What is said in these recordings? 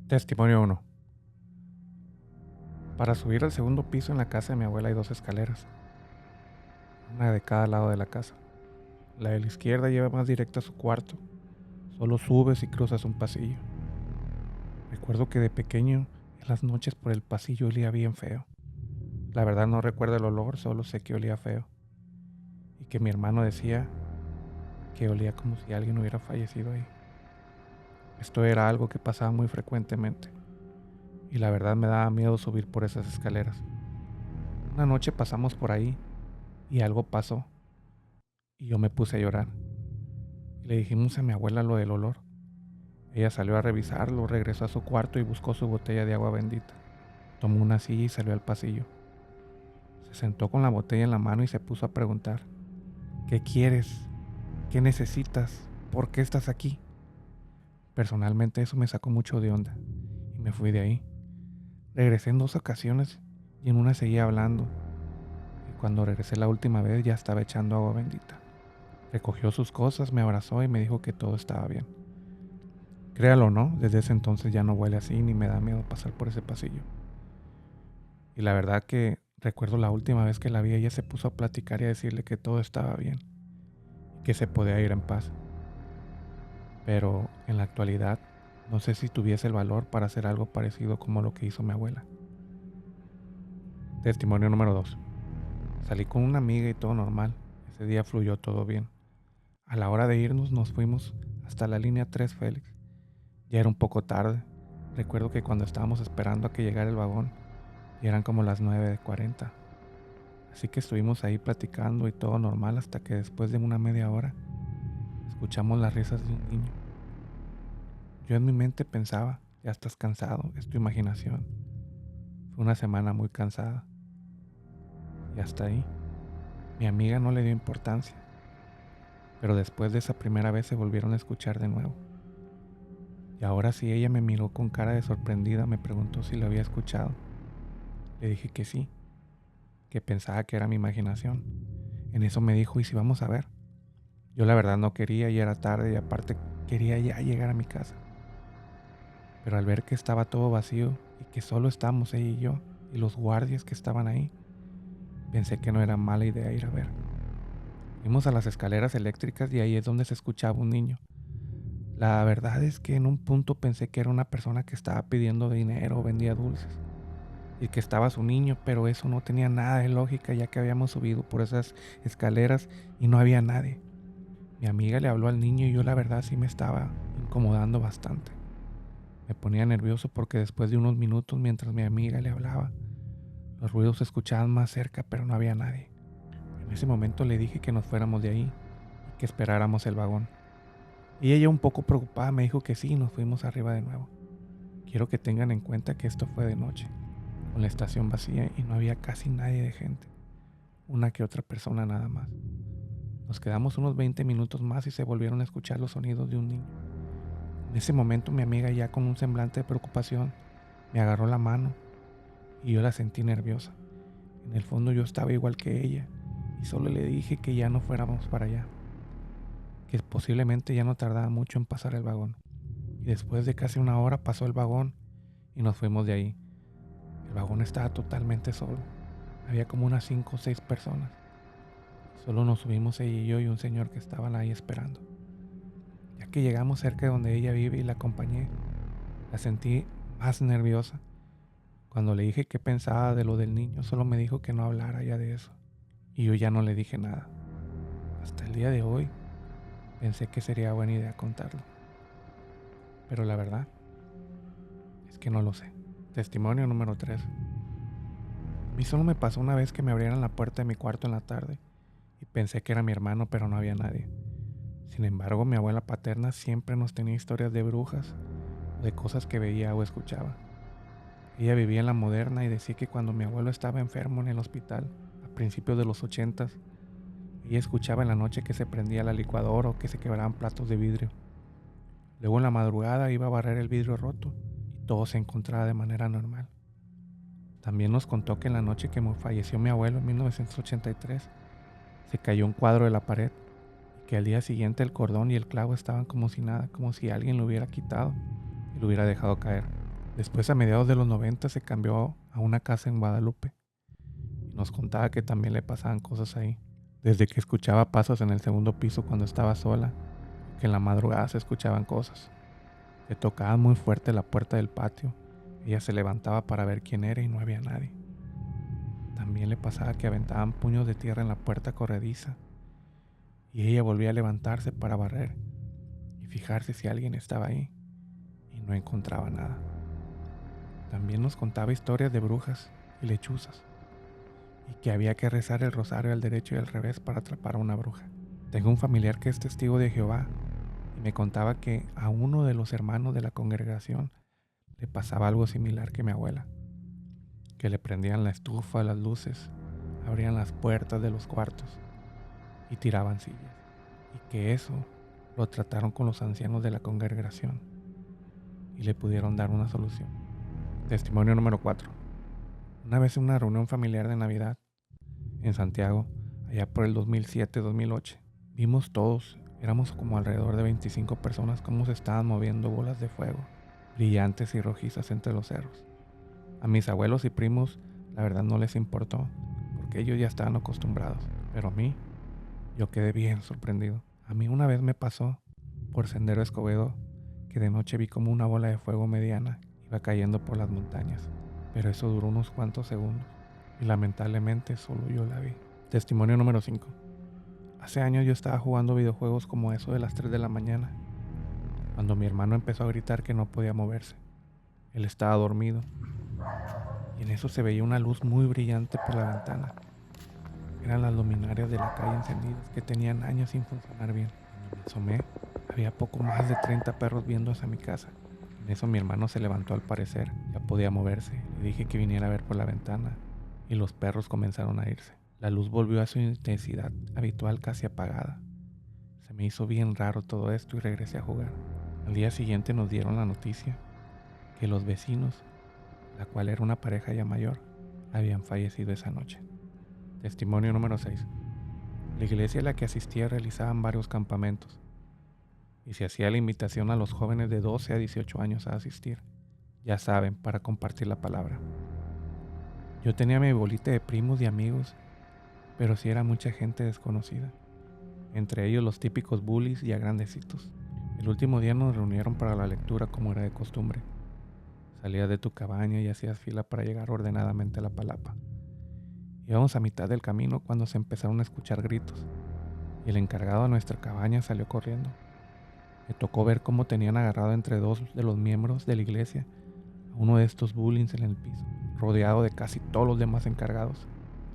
Testimonio 1. Para subir al segundo piso en la casa de mi abuela hay 2 escaleras, una de cada lado de la casa. La de la izquierda lleva más directa a su cuarto. Solo subes y cruzas un pasillo. Recuerdo que de pequeño, en las noches por el pasillo olía bien feo. La verdad no recuerdo el olor, solo sé que olía feo. Y que mi hermano decía que olía como si alguien hubiera fallecido ahí. Esto era algo que pasaba muy frecuentemente. Y la verdad me daba miedo subir por esas escaleras. Una noche pasamos por ahí y algo pasó. Y yo me puse a llorar. Y le dijimos a mi abuela lo del olor. Ella salió a revisarlo, regresó a su cuarto y buscó su botella de agua bendita. Tomó una silla y salió al pasillo. Se sentó con la botella en la mano y se puso a preguntar: ¿qué quieres? ¿Qué necesitas? ¿Por qué estás aquí? Personalmente eso me sacó mucho de onda y me fui de ahí. Regresé en 2 ocasiones y en una seguía hablando. Y cuando regresé la última vez ya estaba echando agua bendita. Recogió sus cosas, me abrazó y me dijo que todo estaba bien. Créalo o no, desde ese entonces ya no huele así ni me da miedo pasar por ese pasillo. Y la verdad que recuerdo la última vez que la vi, ella se puso a platicar y a decirle que todo estaba bien y que se podía ir en paz. Pero en la actualidad no sé si tuviese el valor para hacer algo parecido como lo que hizo mi abuela. Testimonio número 2. Salí con una amiga y todo normal. Ese día fluyó todo bien. A la hora de irnos nos fuimos hasta la línea 3 Félix. Ya era un poco tarde. Recuerdo que cuando estábamos esperando a que llegara el vagón, ya eran como las 9:40. Así que estuvimos ahí platicando y todo normal hasta que después de una media hora escuchamos las risas de un niño. Yo en mi mente pensaba: ya estás cansado, es tu imaginación. Fue una semana muy cansada. Y hasta ahí. Mi amiga no le dio importancia. Pero después de esa primera vez se volvieron a escuchar de nuevo. Y ahora sí ella me miró con cara de sorprendida, me preguntó si lo había escuchado. Le dije que sí, que pensaba que era mi imaginación. En eso me dijo: ¿y si vamos a ver? Yo la verdad no quería y era tarde y aparte quería ya llegar a mi casa. Pero al ver que estaba todo vacío y que solo estábamos ella y yo y los guardias que estaban ahí, pensé que no era mala idea ir a ver. Fuimos a las escaleras eléctricas y ahí es donde se escuchaba un niño. La verdad es que en un punto pensé que era una persona que estaba pidiendo dinero o vendía dulces y que estaba su niño, pero eso no tenía nada de lógica ya que habíamos subido por esas escaleras y no había nadie. Mi amiga le habló al niño y yo la verdad sí me estaba incomodando bastante. Me ponía nervioso porque después de unos minutos mientras mi amiga le hablaba, los ruidos se escuchaban más cerca pero no había nadie. En ese momento le dije que nos fuéramos de ahí y que esperáramos el vagón. Y ella, un poco preocupada, me dijo que sí y nos fuimos arriba de nuevo. Quiero que tengan en cuenta que esto fue de noche, con la estación vacía y no había casi nadie de gente, una que otra persona nada más. Nos quedamos unos 20 minutos más y se volvieron a escuchar los sonidos de un niño. En ese momento mi amiga, ya con un semblante de preocupación, me agarró la mano y yo la sentí nerviosa. En el fondo yo estaba igual que ella y solo le dije que ya no fuéramos para allá, que posiblemente ya no tardaba mucho en pasar el vagón. Y después de casi una hora pasó el vagón y nos fuimos de ahí. El vagón estaba totalmente solo. Había como unas 5 o 6 personas. Solo nos subimos ella y yo y un señor que estaban ahí esperando. Ya que llegamos cerca de donde ella vive y la acompañé, la sentí más nerviosa. Cuando le dije qué pensaba de lo del niño, solo me dijo que no hablara ya de eso. Y yo ya no le dije nada. Hasta el día de hoy pensé que sería buena idea contarlo. Pero la verdad es que no lo sé. Testimonio número 3. A mí solo me pasó una vez que me abrieran la puerta de mi cuarto en la tarde y pensé que era mi hermano, pero no había nadie. Sin embargo, mi abuela paterna siempre nos tenía historias de brujas, de cosas que veía o escuchaba. Ella vivía en la Moderna y decía que cuando mi abuelo estaba enfermo en el hospital, a principios de los 80s, ella escuchaba en la noche que se prendía la licuadora o que se quebraban platos de vidrio. Luego en la madrugada iba a barrer el vidrio roto y todo se encontraba de manera normal. También nos contó que en la noche que falleció mi abuelo en 1983, se cayó un cuadro de la pared y que al día siguiente el cordón y el clavo estaban como si nada, como si alguien lo hubiera quitado y lo hubiera dejado caer. Después, a mediados de los 90, se cambió a una casa en Guadalupe y nos contaba que también le pasaban cosas ahí. Desde que escuchaba pasos en el segundo piso cuando estaba sola, que en la madrugada se escuchaban cosas. Le tocaban muy fuerte la puerta del patio. Ella se levantaba para ver quién era y no había nadie. También le pasaba que aventaban puños de tierra en la puerta corrediza y ella volvía a levantarse para barrer y fijarse si alguien estaba ahí y no encontraba nada. También nos contaba historias de brujas y lechuzas y que había que rezar el rosario al derecho y al revés para atrapar a una bruja. Tengo un familiar que es testigo de Jehová y me contaba que a uno de los hermanos de la congregación le pasaba algo similar que mi abuela, que le prendían la estufa, las luces, abrían las puertas de los cuartos y tiraban sillas, y que eso lo trataron con los ancianos de la congregación y le pudieron dar una solución. Testimonio número 4. Una vez en una reunión familiar de Navidad en Santiago, allá por el 2007-2008, vimos todos, éramos como alrededor de 25 personas, cómo se estaban moviendo bolas de fuego, brillantes y rojizas entre los cerros. A mis abuelos y primos, la verdad no les importó, porque ellos ya estaban acostumbrados, pero a mí, yo quedé bien sorprendido. A mí una vez me pasó por Sendero Escobedo que de noche vi como una bola de fuego mediana iba cayendo por las montañas, pero eso duró unos cuantos segundos y lamentablemente solo yo la vi. Testimonio número 5. Hace años yo estaba jugando videojuegos como eso de las 3 de la mañana, cuando mi hermano empezó a gritar que no podía moverse. Él estaba dormido y en eso se veía una luz muy brillante por la ventana. Eran las luminarias de la calle encendidas que tenían años sin funcionar bien. Cuando me asomé, había poco más de 30 perros viendo hacia mi casa. En eso mi hermano se levantó al parecer, ya podía moverse. Le dije que viniera a ver por la ventana y los perros comenzaron a irse. La luz volvió a su intensidad habitual, casi apagada. Se me hizo bien raro todo esto y regresé a jugar. Al día siguiente nos dieron la noticia que los vecinos, la cual era una pareja ya mayor, habían fallecido esa noche. Testimonio número 6. La iglesia a la que asistía realizaban varios campamentos y se hacía la invitación a los jóvenes de 12 a 18 años a asistir, ya saben, para compartir la palabra. Yo tenía mi bolita de primos y amigos, pero sí era mucha gente desconocida, entre ellos los típicos bullies y a grandecitos. El último día nos reunieron para la lectura como era de costumbre. Salías de tu cabaña y hacías fila para llegar ordenadamente a la palapa. Íbamos a mitad del camino cuando se empezaron a escuchar gritos y el encargado de nuestra cabaña salió corriendo. Me tocó ver cómo tenían agarrado entre dos de los miembros de la iglesia a uno de estos bullies en el piso, rodeado de casi todos los demás encargados.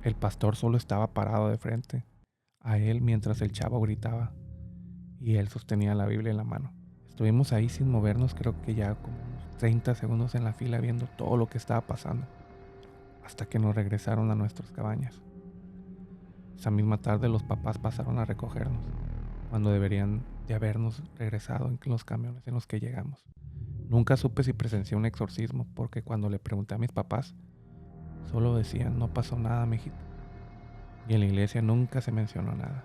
El pastor solo estaba parado de frente a él mientras el chavo gritaba y él sostenía la Biblia en la mano. Estuvimos ahí sin movernos, creo que ya como unos 30 segundos en la fila viendo todo lo que estaba pasando, hasta que nos regresaron a nuestras cabañas. Esa misma tarde los papás pasaron a recogernos, cuando deberían de habernos regresado en los camiones en los que llegamos. Nunca supe si presencié un exorcismo, porque cuando le pregunté a mis papás, solo decían no pasó nada, mijito. Y en la iglesia nunca se mencionó nada.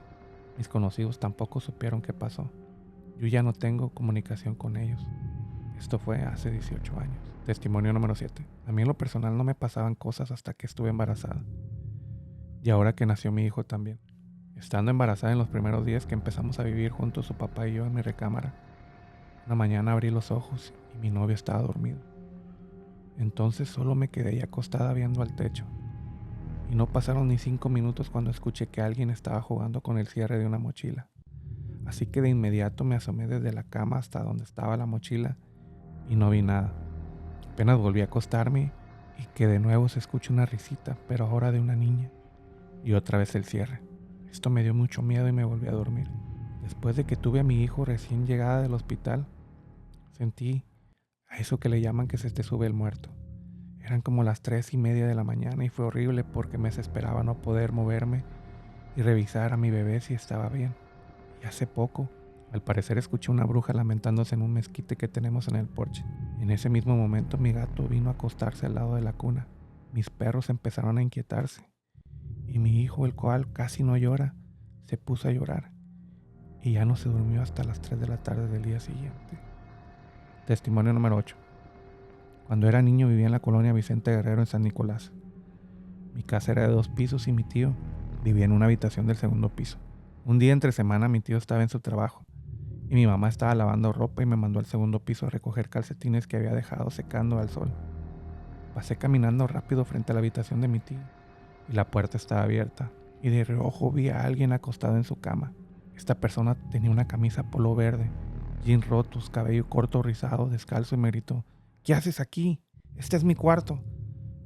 Mis conocidos tampoco supieron qué pasó. Yo ya no tengo comunicación con ellos. Esto fue hace 18 años. Testimonio número 7. A mí en lo personal no me pasaban cosas hasta que estuve embarazada. Y ahora que nació mi hijo también. Estando embarazada en los primeros días que empezamos a vivir juntos su papá y yo en mi recámara, una mañana abrí los ojos y mi novio estaba dormido. Entonces solo me quedé ahí acostada viendo al techo. Y no pasaron ni 5 minutos cuando escuché que alguien estaba jugando con el cierre de una mochila. Así que de inmediato me asomé desde la cama hasta donde estaba la mochila y no vi nada. Apenas volví a acostarme y que de nuevo se escucha una risita, pero ahora de una niña. Y otra vez el cierre. Esto me dio mucho miedo y me volví a dormir. Después de que tuve a mi hijo recién llegada del hospital, sentí a eso que le llaman que se te sube el muerto. Eran como las 3:30 de la mañana y fue horrible porque me desesperaba no poder moverme y revisar a mi bebé si estaba bien. Y hace poco, al parecer escuché una bruja lamentándose en un mezquite que tenemos en el porche. En ese mismo momento mi gato vino a acostarse al lado de la cuna. Mis perros empezaron a inquietarse. Y mi hijo, el cual casi no llora, se puso a llorar. Y ya no se durmió hasta las 3 de la tarde del día siguiente. Testimonio número 8. Cuando era niño vivía en la colonia Vicente Guerrero en San Nicolás. Mi casa era de 2 pisos y mi tío vivía en una habitación del segundo piso. Un día entre semana mi tío estaba en su trabajo y mi mamá estaba lavando ropa y me mandó al segundo piso a recoger calcetines que había dejado secando al sol. Pasé caminando rápido frente a la habitación de mi tío y la puerta estaba abierta y de reojo vi a alguien acostado en su cama. Esta persona tenía una camisa polo verde, jeans rotos, cabello corto rizado, descalzo y me gritó: ¿qué haces aquí? Este es mi cuarto.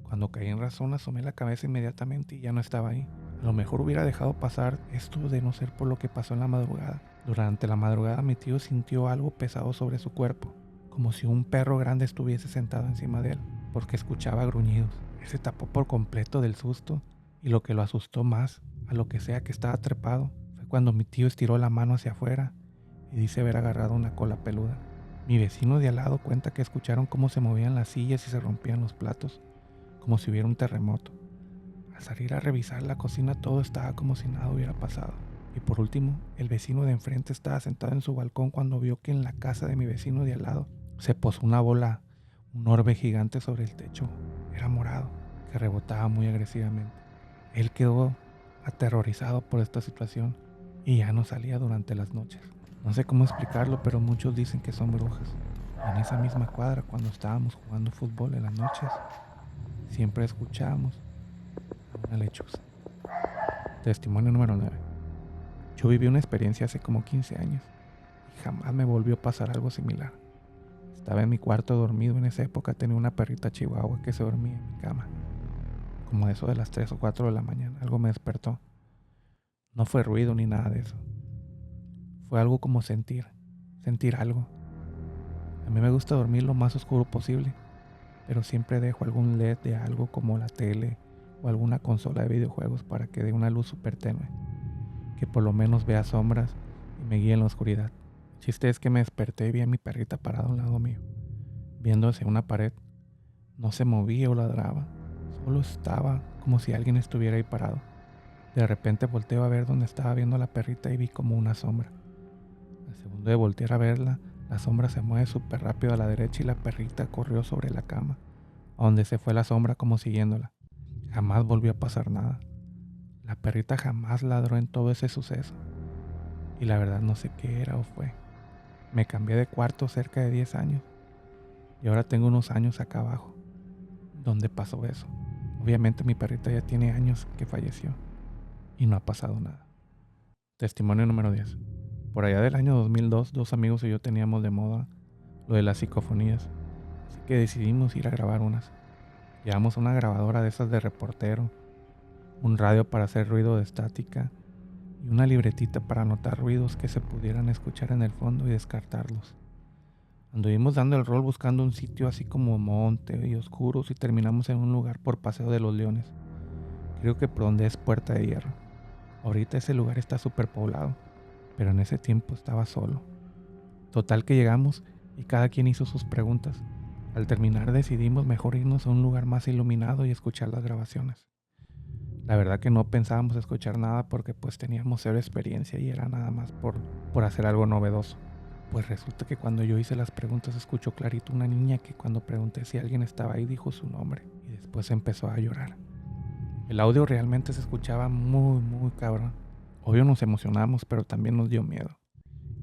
Cuando caí en razón asomé la cabeza inmediatamente y ya no estaba ahí. A lo mejor hubiera dejado pasar esto de no ser por lo que pasó en la madrugada. Durante la madrugada mi tío sintió algo pesado sobre su cuerpo, como si un perro grande estuviese sentado encima de él, porque escuchaba gruñidos. Él se tapó por completo del susto y lo que lo asustó más, a lo que sea que estaba trepado, fue cuando mi tío estiró la mano hacia afuera y dice haber agarrado una cola peluda. Mi vecino de al lado cuenta que escucharon cómo se movían las sillas y se rompían los platos, como si hubiera un terremoto. Al salir a revisar la cocina todo estaba como si nada hubiera pasado. Y por último, el vecino de enfrente estaba sentado en su balcón cuando vio que en la casa de mi vecino de al lado se posó una bola, un orbe gigante sobre el techo. Era morado, que rebotaba muy agresivamente. Él quedó aterrorizado por esta situación y ya no salía durante las noches. No sé cómo explicarlo, pero muchos dicen que son brujas. En esa misma cuadra, cuando estábamos jugando fútbol en las noches, siempre escuchábamos a una lechuza. Testimonio número 9. Yo viví una experiencia hace como 15 años y jamás me volvió a pasar algo similar. Estaba en mi cuarto dormido. En esa época tenía una perrita chihuahua que se dormía en mi cama. Como eso de las 3 o 4 de la mañana, algo me despertó. No fue ruido ni nada de eso. Fue algo como sentir algo. A mí me gusta dormir lo más oscuro posible, pero siempre dejo algún LED de algo como la tele o alguna consola de videojuegos para que dé una luz súper tenue, que por lo menos vea sombras y me guíe en la oscuridad. El chiste es que me desperté y vi a mi perrita parada a un lado mío, viendo hacia una pared. No se movía o ladraba, solo estaba como si alguien estuviera ahí parado. De repente volteo a ver dónde estaba viendo a la perrita y vi como una sombra. Al segundo de voltear a verla, la sombra se mueve súper rápido a la derecha y la perrita corrió sobre la cama, a donde se fue la sombra como siguiéndola. Jamás volvió a pasar nada. La perrita jamás ladró en todo ese suceso. Y la verdad no sé qué era o fue. Me cambié de cuarto cerca de 10 años. Y ahora tengo unos años acá abajo, donde pasó eso. Obviamente mi perrita ya tiene años que falleció. Y no ha pasado nada. Testimonio número 10. Por allá del año 2002, 2 amigos y yo teníamos de moda lo de las psicofonías. Así que decidimos ir a grabar unas. Llevamos una grabadora de esas de reportero, un radio para hacer ruido de estática y una libretita para anotar ruidos que se pudieran escuchar en el fondo y descartarlos. Anduvimos dando el rol buscando un sitio así como monte y oscuros y terminamos en un lugar por Paseo de los Leones. Creo que por donde es Puerta de Hierro. Ahorita ese lugar está súper poblado, pero en ese tiempo estaba solo. Total que llegamos y cada quien hizo sus preguntas. Al terminar decidimos mejor irnos a un lugar más iluminado y escuchar las grabaciones. La verdad que no pensábamos escuchar nada porque pues teníamos cero experiencia y era nada más por hacer algo novedoso. Pues resulta que cuando yo hice las preguntas escuchó clarito una niña que cuando pregunté si alguien estaba ahí dijo su nombre y después empezó a llorar. El audio realmente se escuchaba muy cabrón. Obvio nos emocionamos, pero también nos dio miedo.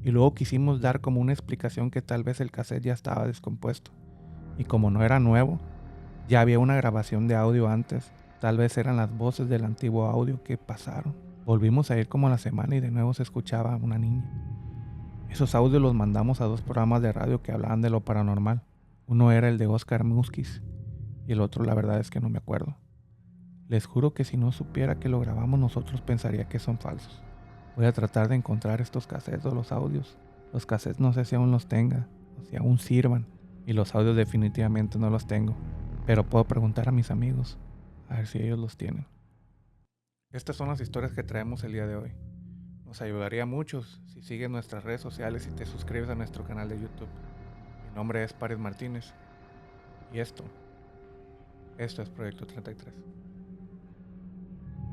Y luego quisimos dar como una explicación que tal vez el cassette ya estaba descompuesto. Y como no era nuevo, ya había una grabación de audio antes. Tal vez eran las voces del antiguo audio que pasaron. Volvimos a ir como a la semana y de nuevo se escuchaba a una niña. Esos audios los mandamos a 2 programas de radio que hablaban de lo paranormal. Uno era el de Oscar Muskis y el otro la verdad es que no me acuerdo. Les juro que si no supiera que lo grabamos nosotros pensaría que son falsos. Voy a tratar de encontrar estos cassettes o los audios. Los cassettes no sé si aún los tenga o si aún sirvan. Y los audios definitivamente no los tengo. Pero puedo preguntar a mis amigos a ver si ellos los tienen. Estas son las historias que traemos el día de hoy. Nos ayudaría mucho si sigues nuestras redes sociales y te suscribes a nuestro canal de YouTube. Mi nombre es Paris Martínez y esto es Proyecto 33.